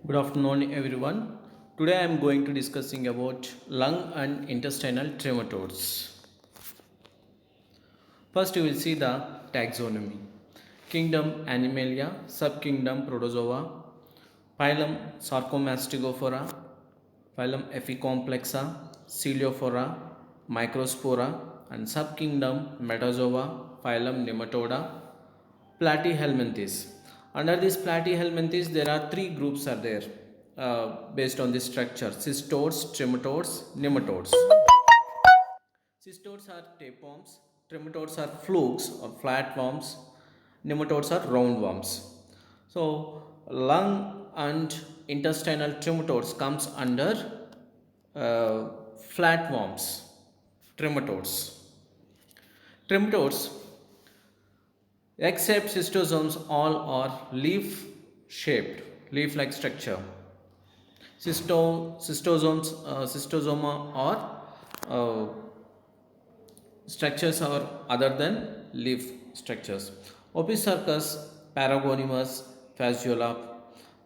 Good afternoon, everyone. Today I am going to discussing about lung and intestinal trematodes. First, you will see the taxonomy. Kingdom Animalia, subkingdom Protozoa, phylum Sarcomastigophora, phylum Epicomplexa, Celiophora, Microspora, and subkingdom Metazoa, phylum Nematoda, Platyhelminthes. Under this Platyhelminthes, there are three groups are there based on this structure: cystodes, trematodes, nematodes. Cystodes are tapeworms, trematodes are flukes or flatworms, nematodes are roundworms. So, lung and intestinal trematodes comes under flatworms, trematodes. Trematodes, except cystosomes, all are leaf shaped, leaf like structure. Cystosoma are structures are other than leaf structures. Opistharcus, Paragonimus, Fasciolopsis.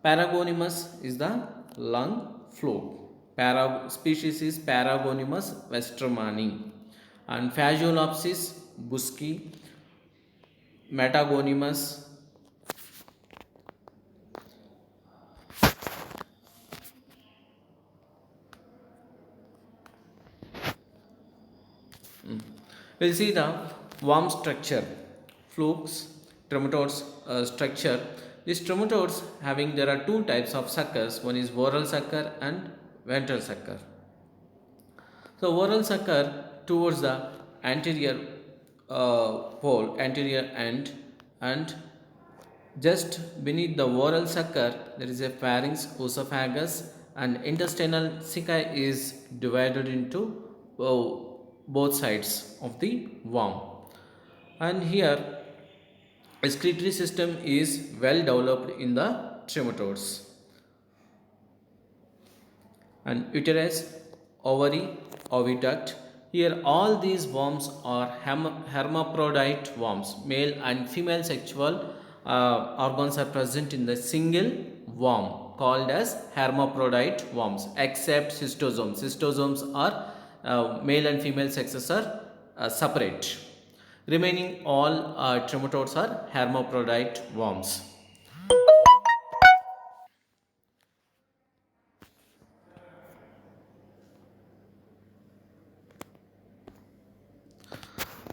Paragonimus is the lung fluke. Species is Paragonimus westermani. And Fasciolopsis, buski. Metagonimus, we'll see the worm structure, flukes, trematodes structure. These trematodes having, there are two types of suckers. One is oral sucker and ventral sucker. So oral sucker towards the anterior pole, anterior end, and just beneath the oral sucker there is a pharynx, esophagus, and intestinal ceca is divided into both sides of the worm. And here excretory system is well developed in the trematodes. And uterus, ovary, oviduct. Here all these worms are hermaphrodite worms. Male and female sexual organs are present in the single worm called as hermaphrodite worms, except cystosomes. Cystosomes are male and female sexes are separate. Remaining all trematodes are hermaphrodite worms.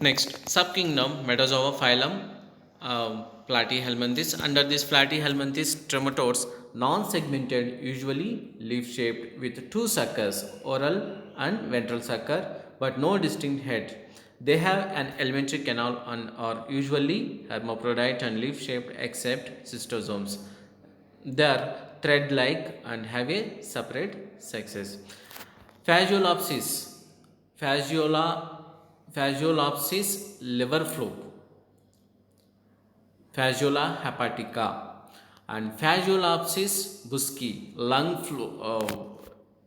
Next, subkingdom Metazoa phylum Platyhelminthes. Under this Platyhelminthes, trematodes non-segmented, usually leaf-shaped with two suckers, oral and ventral sucker, but no distinct head. They have an alimentary canal and are usually hermaphrodite and leaf-shaped except cystosomes. They are thread-like and have a separate sexes. Fasciolopsis, Fasciolopsis liver fluke, Fasciola hepatica, and Fasciolopsis buski lung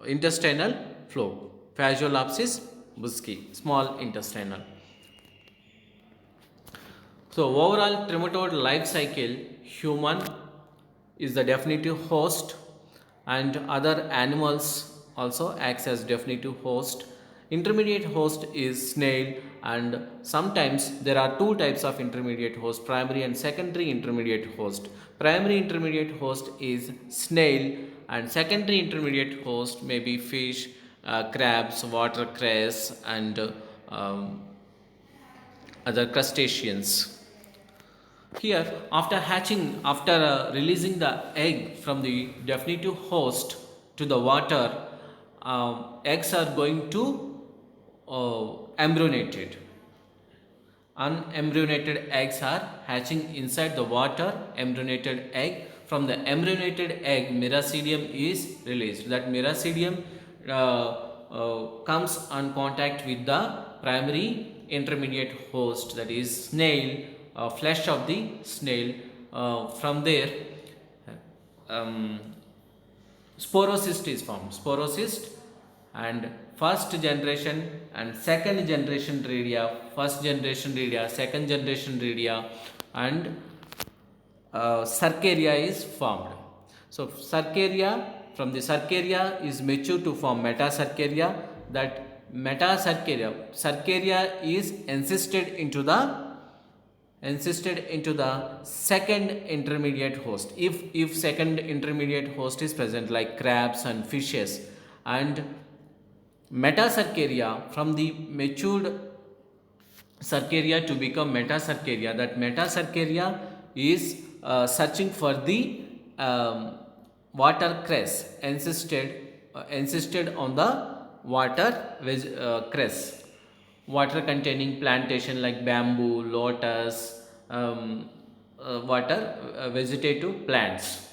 intestinal fluke, Fasciolopsis buski small intestinal. So overall trematode life cycle, human is the definitive host and other animals also acts as definitive host. Intermediate host is snail, and sometimes there are two types of intermediate host, primary and secondary intermediate host. Primary intermediate host is snail, and secondary intermediate host may be fish, crabs, watercress, and other crustaceans. Here, after hatching, after releasing the egg from the definitive host to the water, eggs are going to embryonated. Unembryonated eggs are hatching inside the water. Embryonated egg, from the embryonated egg miracidium is released. That miracidium comes on contact with the primary intermediate host, that is snail, flesh of the snail. From there sporocyst is formed. Sporocyst, and first generation and second generation redia, first generation redia, second generation redia, and Cercaria is formed. So Cercaria, from the Cercaria is mature to form Metacercaria. That Cercaria is encysted into the second intermediate host. If second intermediate host is present, like crabs and fishes, and Metacercaria, from the matured Cercaria to become Metacercaria, that Metacercaria is searching for the water cress, encysted on the water cress, water containing plantation like bamboo, lotus, water vegetative plants.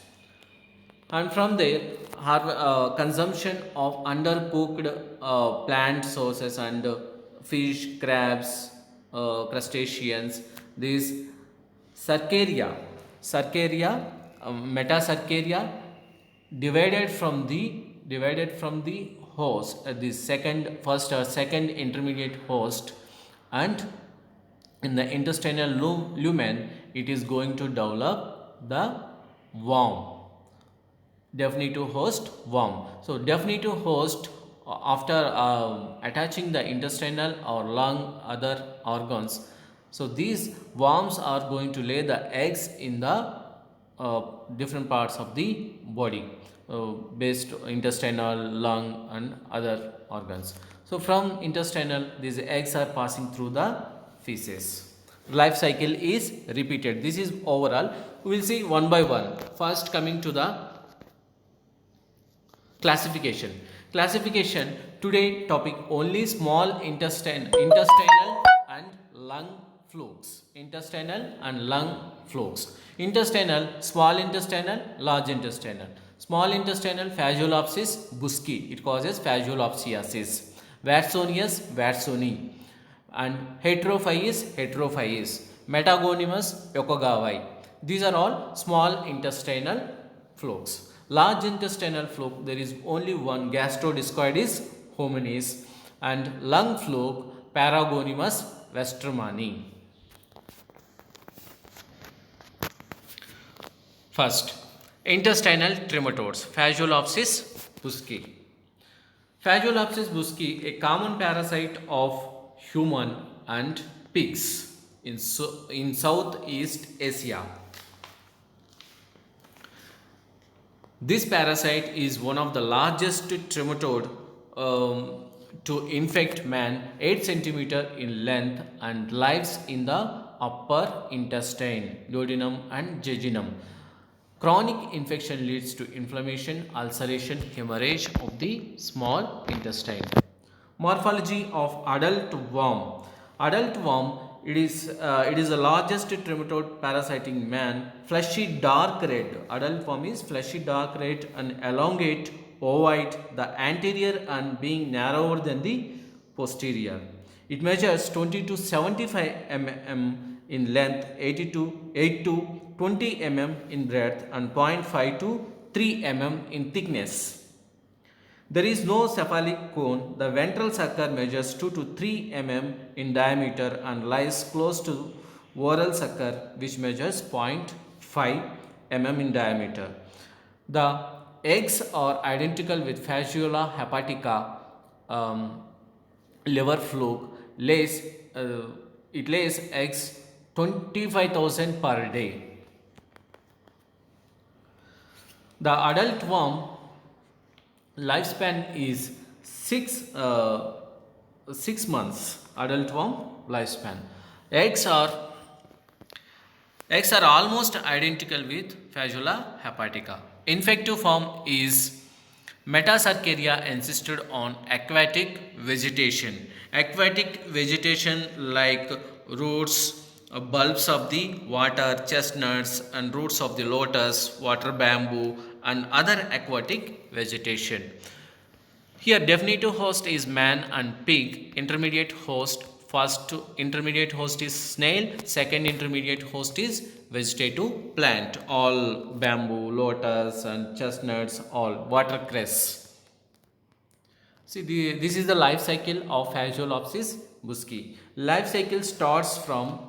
And from there, consumption of undercooked plant sources and fish, crabs, crustaceans, these Cercaria, Metacercaria, divided from the host, the first or second intermediate host, and in the intestinal lumen, it is going to develop the worm, definitive host worm. So definitive host, after attaching the intestinal or lung, other organs, so these worms are going to lay the eggs in the different parts of the body, based intestinal, lung and other organs. So from intestinal, these eggs are passing through the feces. Life cycle is repeated. This is overall. We will see one by one. First, coming to the classification. Today topic only small intestinal and lung flukes. Intestinal, small intestinal, large intestinal. Small intestinal, Fasciolopsis buski, it causes Fasciolopsiasis. Watsoni, and heterophyes, Pathogenesis yokogawai. These are all small intestinal flukes. Large intestinal fluke, there is only one, Gastrodiscoides hominis, and lung fluke, Paragonimus westermani. First, intestinal trematodes, Fasciolopsis buski. Fasciolopsis buski, a common parasite of human and pigs in Southeast Asia. This parasite is one of the largest trematode to infect man, 8 cm in length, and lives in the upper intestine, duodenum and jejunum. Chronic infection leads to inflammation, ulceration, hemorrhage of the small intestine. Morphology of adult worm. It is the largest trematode parasiting man. Fleshy dark red. Adult worm is fleshy dark red and elongate, ovate, the anterior and being narrower than the posterior. It measures 20 to 75 mm in length, 8 to 20 mm in breadth, and 0.5 to 3 mm in thickness. There is no cephalic cone. The ventral sucker measures 2 to 3 mm in diameter and lies close to oral sucker, which measures 0.5 mm in diameter. The eggs are identical with Fasciola hepatica, liver fluke. It lays eggs 25,000 per day. The adult worm lifespan is 6 months. Adult worm lifespan. Eggs are almost identical with Fasciola hepatica. Infective form is Metacercaria encysted on aquatic vegetation. Aquatic vegetation like roots, bulbs of the water chestnuts and roots of the lotus, water bamboo and other aquatic vegetation. Here definitive host is man and pig. Intermediate host, first intermediate host is snail, second intermediate host is vegetative plant, all bamboo, lotus and chestnuts, all watercress. See, this is the life cycle of Fasciolopsis buski. Life cycle starts from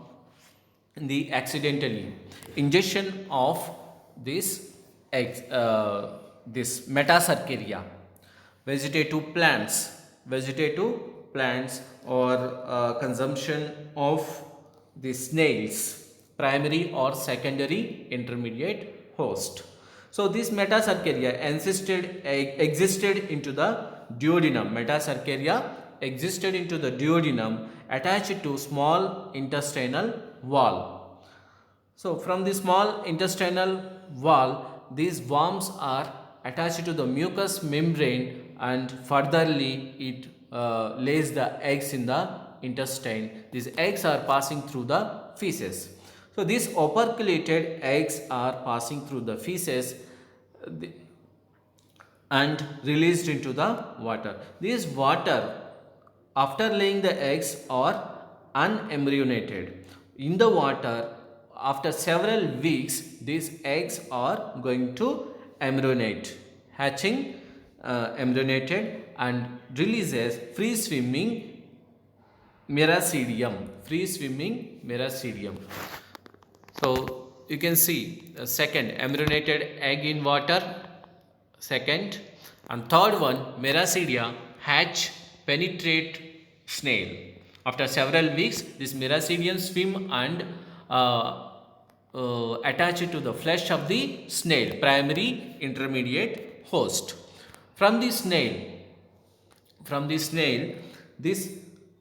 the accidentally ingestion of this this metacercaria. Vegetative plants or consumption of the snails, primary or secondary intermediate host. So this metacercaria existed into the duodenum. Metacercaria existed into the duodenum attached to small intestinal wall. So from the small intestinal wall, these worms are attached to the mucous membrane, and furtherly it lays the eggs in the intestine. These eggs are passing through the feces. So these operculated eggs are passing through the feces and released into the water. These water, after laying the eggs, are unembryonated. In the water, after several weeks, these eggs are going to embryonate, hatching, embryonated, and releases free swimming meracidium. So you can see the second, embryonated egg in water, second, and third one, meracidia, hatch, penetrate snail. After several weeks, this meracidium swim and attach it to the flesh of the snail, primary intermediate host. From the snail, this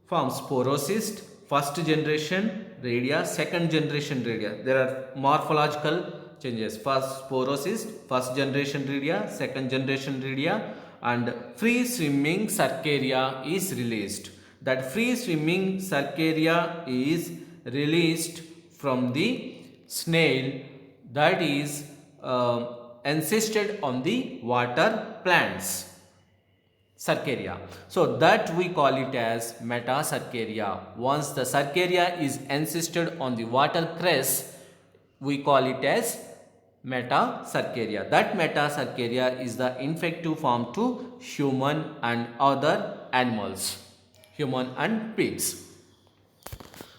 forms porocyst, first generation radia, second generation radia. There are morphological changes. First porocyst, first generation radia, second generation radia, and free swimming cercaria is released. That free swimming cercaria is released from the snail that is encysted on the water plants. Cercaria. So that we call it as metacercaria. Once the cercaria is encysted on the water crest, we call it as metacercaria. That metacercaria is the infective form to human and other animals, human and pigs.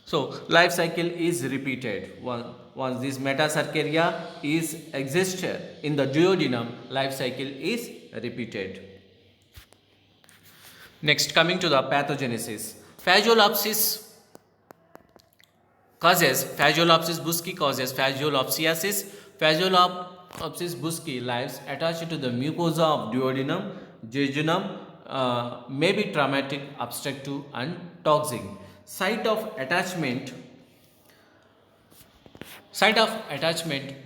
So life cycle is repeated. Once this metacercaria is existed in the duodenum, life cycle is repeated. Next, coming to the pathogenesis. Fasciolopsis buski causes Fasciolopsiasis. Fasciolopsis buski lives attached to the mucosa of duodenum, jejunum, may be traumatic, obstructive, and toxic. Site of attachment,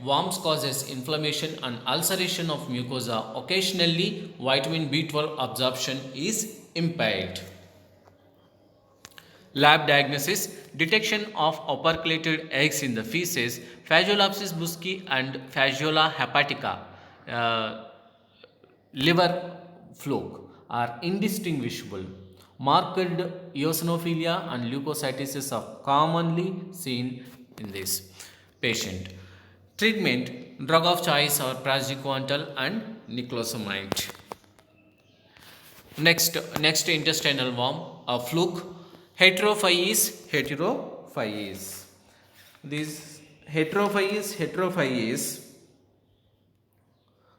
worms causes inflammation and ulceration of mucosa. Occasionally, vitamin B12 absorption is impaired. Lab diagnosis, detection of operculated eggs in the feces, Fasciolopsis buski and Fasciola hepatica, liver fluke are indistinguishable. Marked eosinophilia and leukocytosis are commonly seen in this patient. Treatment, drug of choice are praziquantel and niclosamide. Next intestinal worm, a fluke, Heterophyes. This heterophyes,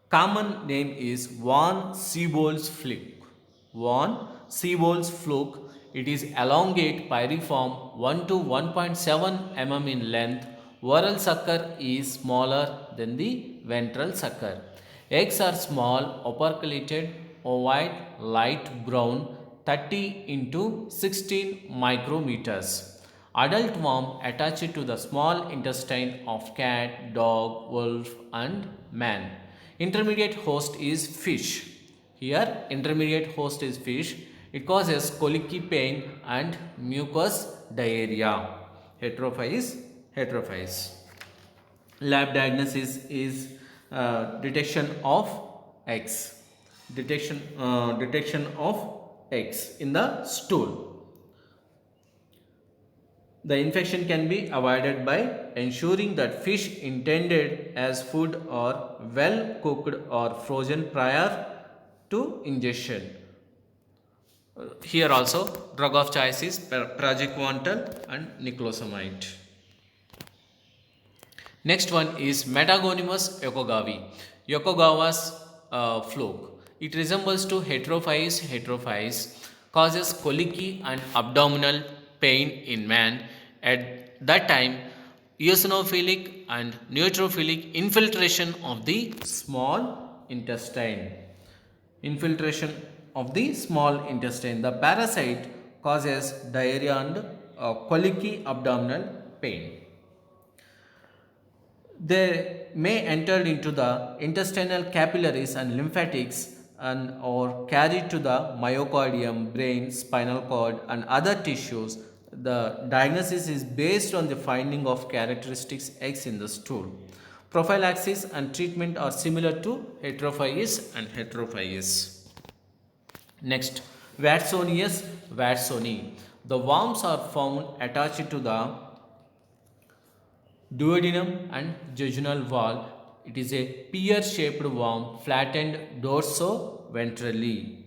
common name is Von Siebold's fluke. It is elongate pyriform 1 to 1.7 mm in length. Oral sucker is smaller than the ventral sucker. Eggs are small, operculated, ovoid, light brown, 30 into 16 micrometers. Adult worm attached to the small intestine of cat, dog, wolf, and man. Intermediate host is fish. Here, intermediate host is fish. It causes colicky pain and mucus diarrhea. Heterophyes. Lab diagnosis is detection of eggs. Detection of eggs in the stool. The infection can be avoided by ensuring that fish intended as food are well cooked or frozen prior to ingestion. Here also, drug of choice is praziquantel and niclosamide. Next one is Pathogenesis Yokogawa's fluke. It resembles to heterophyes, causes colicky and abdominal pain in man. At that time, eosinophilic and neutrophilic infiltration of the small intestine. Infiltration of the small intestine. The parasite causes diarrhea and colicky abdominal pain. They may enter into the intestinal capillaries and lymphatics and or carried to the myocardium, brain, spinal cord and other tissues. The diagnosis is based on the finding of characteristics X in the stool. Prophylaxis and treatment are similar to heterophyes and heterophyes. Next, Watsoni. The worms are found attached to the duodenum and jejunal wall. It is a pear-shaped worm, flattened dorso-ventrally.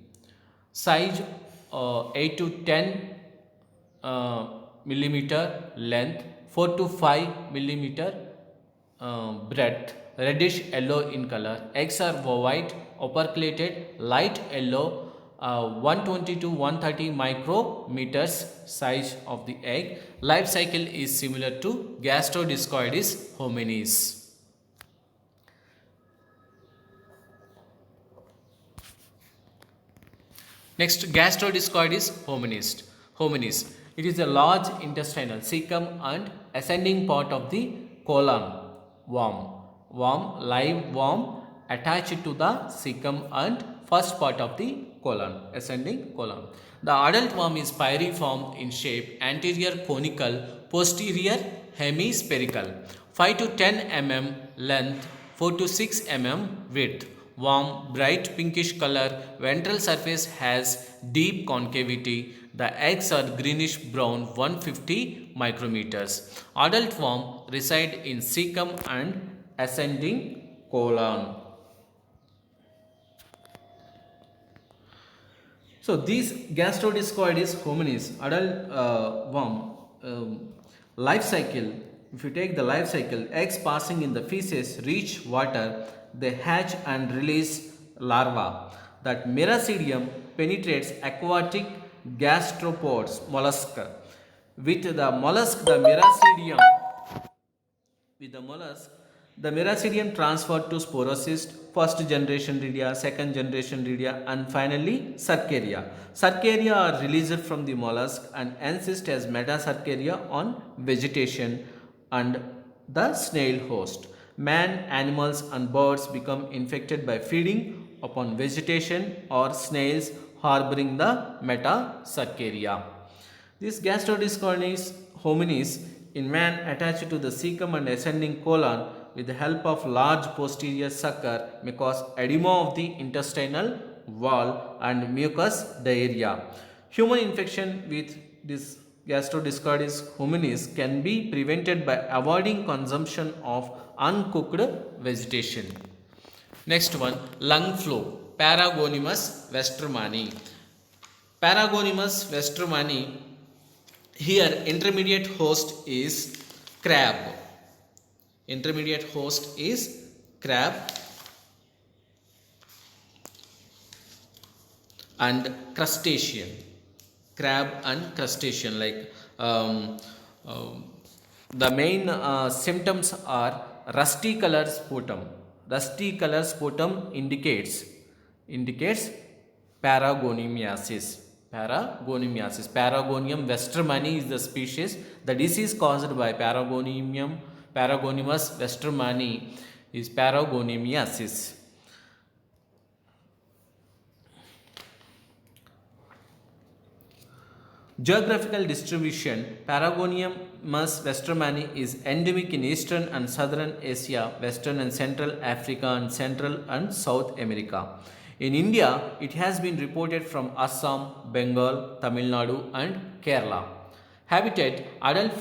Size 8 to 10 millimeter length, 4 to 5 millimeter breadth, reddish yellow in color. Eggs are white, operculated, light yellow, 120 to 130 micrometers size of the egg. Life cycle is similar to Gastrodiscoides hominis. Next, Gastrodiscoides hominis. It is a large intestinal cecum and ascending part of the colon worm. Live worm attached to the cecum and first part of the colon, ascending colon. The adult worm is pyriform in shape, anterior conical, posterior hemispherical, 5 to 10 mm length, 4 to 6 mm width. Warm, bright pinkish color, ventral surface has deep concavity. The eggs are greenish brown, 150 micrometers. Adult worm reside in cecum and ascending colon. So these Gastrodiscoides hominis adult worm life cycle. If you take the life cycle, eggs passing in the feces reach water, they hatch and release larvae. That meracidium penetrates aquatic gastropods mollusk. With the mollusk, the meracidium transferred to sporocyst, first generation redia, second generation redia, and finally cercaria. Cercaria are released from the mollusk and insist as metacercaria on vegetation and the snail host. Man, animals, and birds become infected by feeding upon vegetation or snails harboring the metacercaria. These Gastrodiscoides hominis in man attached to the cecum and ascending colon with the help of large posterior sucker may cause edema of the intestinal wall and mucus diarrhea. Human infection with this Gastrodiscoides hominis can be prevented by avoiding consumption of uncooked vegetation. Next one, lung fluke, Paragonimus westermani. Paragonimus westermani. Here intermediate host is crab. Intermediate host is crab and crustacean. Crab and crustacean, like the main symptoms are rusty color sputum. Rusty color sputum indicates paragonimiasis. Paragonium westermani is the species. The disease caused by Paragonimus westermani is paragonimiasis. Geographical distribution, Paragonimus westermani is endemic in eastern and southern Asia, western and central Africa, and central and South America. In India, it has been reported from Assam, Bengal, Tamil Nadu and Kerala. Habitat, adult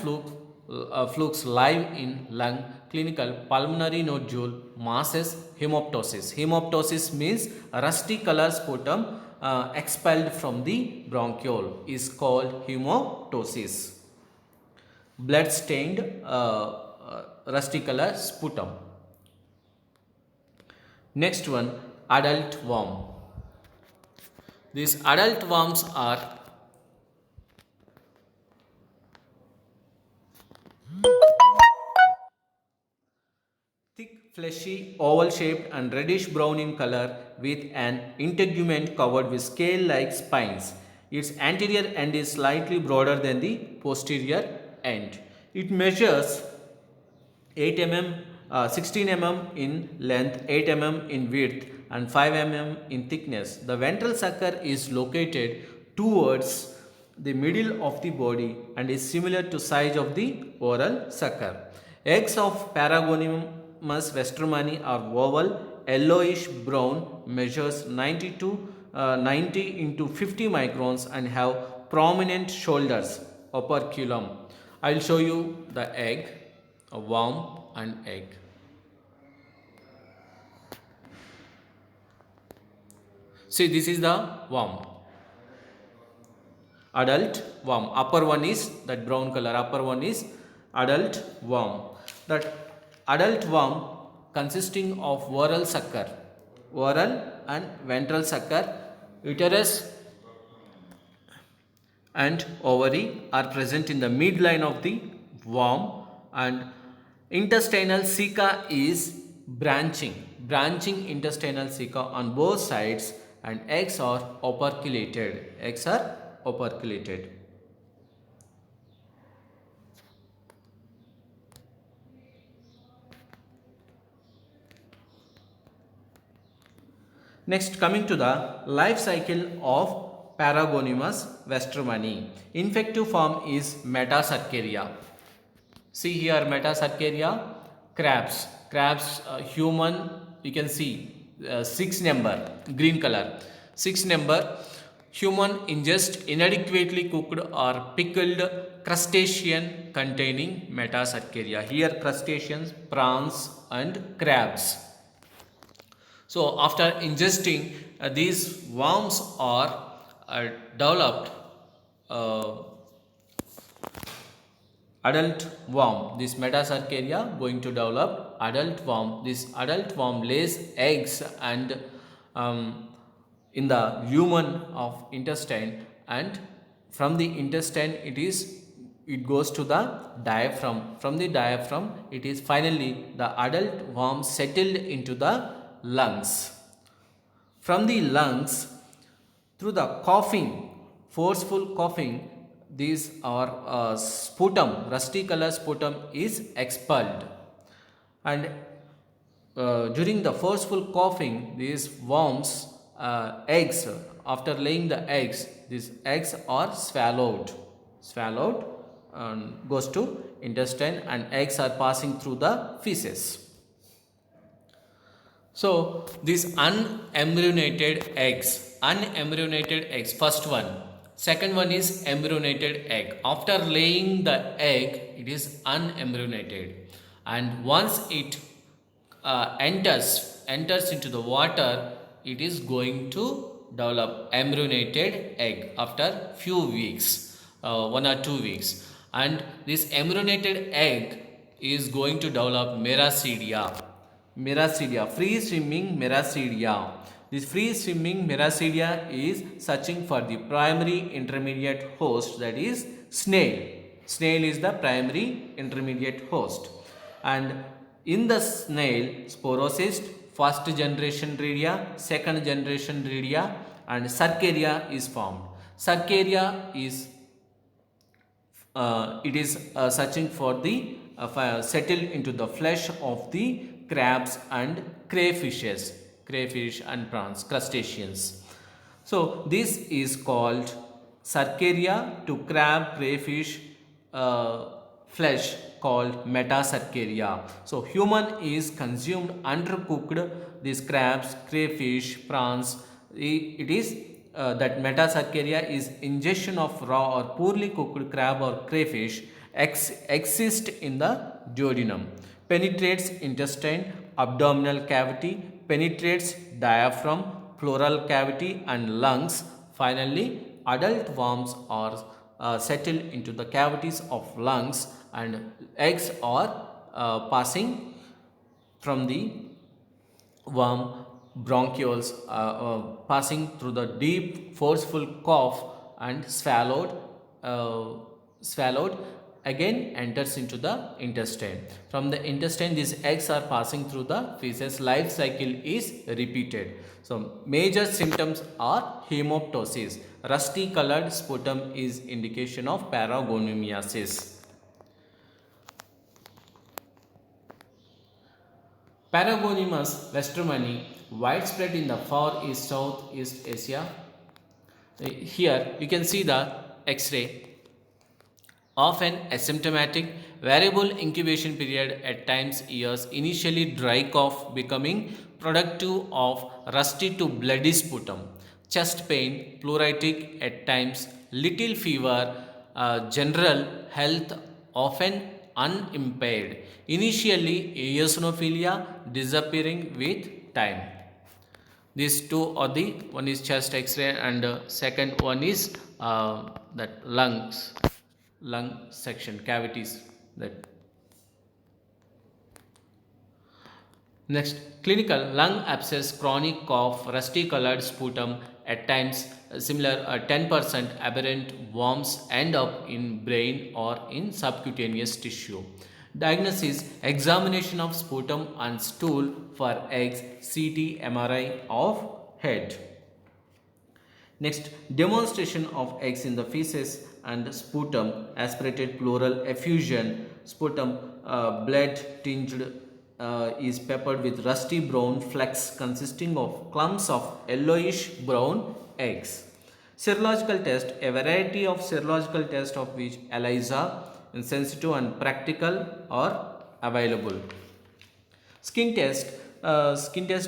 flukes live in lung, clinical pulmonary nodule, masses, hemoptosis. Hemoptosis means rusty color sputum expelled from the bronchiole is called hemoptosis. Blood stained rusty color sputum. Next one, adult worm. These adult worms are thick, fleshy, oval shaped and reddish brown in color with an integument covered with scale like spines. Its anterior end is slightly broader than the posterior end. It measures 8 mm, 16 mm in length, 8 mm in width and 5 mm in thickness. The ventral sucker is located towards the middle of the body and is similar to size of the oral sucker. Eggs of Paragonimus westermani are oval, yellowish brown, measures 90 into 50 microns and have prominent shoulders, operculum. I will show you the egg, a worm and egg. See, this is the worm. Adult worm. Upper one is that brown color. Upper one is adult worm. That adult worm consisting of oral sucker, oral and ventral sucker, uterus and ovary are present in the midline of the worm, and intestinal ceca is branching intestinal ceca on both sides, and eggs are operculated. Eggs are operculated. Next, coming to the life cycle of Paragonimus westermani. Infective form is Metacercaria. See here, Metacercaria, crabs, human, you can see 6 number, green color, 6 number. Human ingest inadequately cooked or pickled crustacean containing Metacercaria. Here crustaceans, prawns and crabs. So after ingesting, these worms are developed adult worm. This Metacercaria going to develop adult worm. This adult worm lays eggs and in the lumen of intestine, and from the intestine it goes to the diaphragm. From the diaphragm it is finally the adult worm settled into the lungs. From the lungs, through the coughing, forceful coughing, these are sputum, rusty color sputum is expelled, and during the forceful coughing, these worms eggs, after laying the eggs, these eggs are swallowed and goes to intestine, and eggs are passing through the feces. So these unembryonated eggs, first one, second one is embryonated egg. After laying the egg, it is unembryonated, and once it enters into the water, it is going to develop embryonated egg after few weeks, 1 or 2 weeks, and this embryonated egg is going to develop Meracidia, free swimming Meracidia. This free swimming Meracidia is searching for the primary intermediate host, that is snail. Snail is the primary intermediate host, and in the snail, sporocyst, first generation redia, second generation redia, and Cercaria is formed. Cercaria is searching for the settle into the flesh of the crabs and crayfish and prawns, crustaceans. So this is called Cercaria to crab, crayfish flesh called Metacercaria. So human is consumed undercooked, these crabs, crayfish, prawns. It is that Metacercaria is ingestion of raw or poorly cooked crab or crayfish exist in the duodenum, penetrates intestine, abdominal cavity, penetrates diaphragm, pleural cavity and lungs. Finally, adult worms are settled into the cavities of lungs, and eggs are passing from the worm bronchioles, passing through the deep forceful cough and uh, swallowed again enters into the intestine. From the intestine these eggs are passing through the feces. Life cycle is repeated. So major symptoms are hemoptosis. Rusty colored sputum is indication of paragonimiasis. Paragonimus westermani, widespread in the Far East Southeast Asia. Here you can see the X-ray, often asymptomatic, variable incubation period at times years, initially dry cough becoming productive of rusty to bloody sputum, chest pain, pleuritic at times, little fever, general health often unimpaired. Initially eosinophilia disappearing with time. These two are the one is chest X-ray and second one is that lung section cavities. That next, clinical lung abscess, chronic cough, rusty colored sputum, at times similar 10% aberrant worms end up in brain or in subcutaneous tissue. Diagnosis, examination of sputum and stool for eggs, CT, MRI of head. Next, demonstration of eggs in the feces and sputum, aspirated pleural effusion, sputum blood tinged is peppered with rusty brown flecks consisting of clumps of yellowish brown eggs. Serological test, a variety of serological tests of which ELISA, sensitive and practical are available. Skin test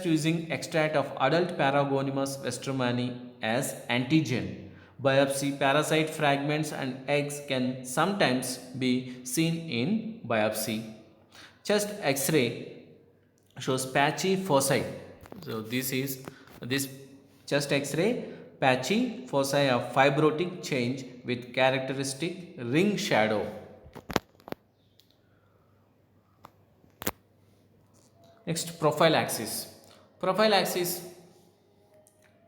using extract of adult Paragonimus westermani as antigen. Biopsy, parasite fragments and eggs can sometimes be seen in biopsy. Chest X-ray shows patchy foci. So this chest X-ray, patchy foci of fibrotic change with characteristic ring shadow. Next, prophylaxis. Prophylaxis,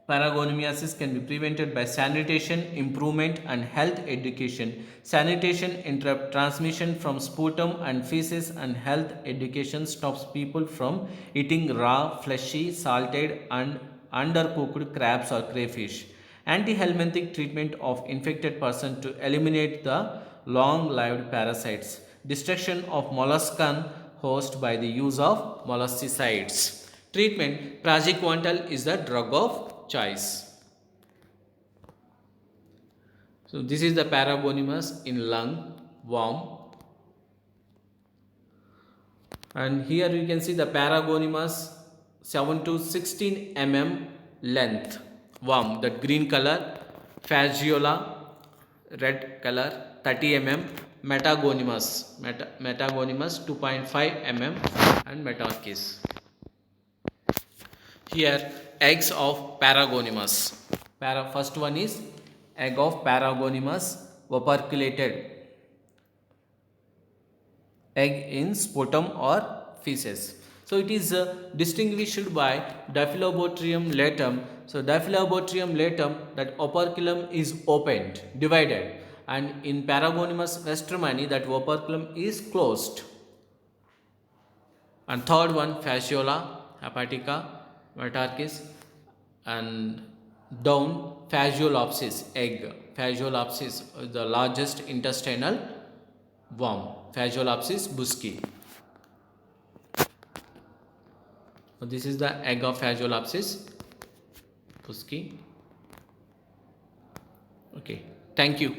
Paragonimus can be prevented by sanitation, improvement and health education. Sanitation interrupts transmission from sputum and feces, and health education stops people from eating raw, fleshy, salted and undercooked crabs or crayfish. Antihelminthic treatment of infected person to eliminate the long-lived parasites. Destruction of molluscan host by the use of molluscicides. Treatment, praziquantel is the drug of choice. So this is the Paragonimus in lung worm, and here you can see the Paragonimus 7 to 16 mm length worm, that green color, Fasciola red color 30 mm, Metagonimus 2.5 mm and Metarchis. Here eggs of Paragonimus. First one is egg of Paragonimus operculated, egg in sputum or feces. So it is distinguished by Diphyllobotrium latum. So Diphyllobotrium latum, that operculum is opened, divided, and in Paragonimus westermani that operculum is closed. And third one, Fasciola hepatica, Metarchis, and down Fasciolopsis egg. Fasciolopsis is the largest intestinal worm. Fasciolopsis buski. So this is the egg of Fasciolopsis buski. Okay, thank you.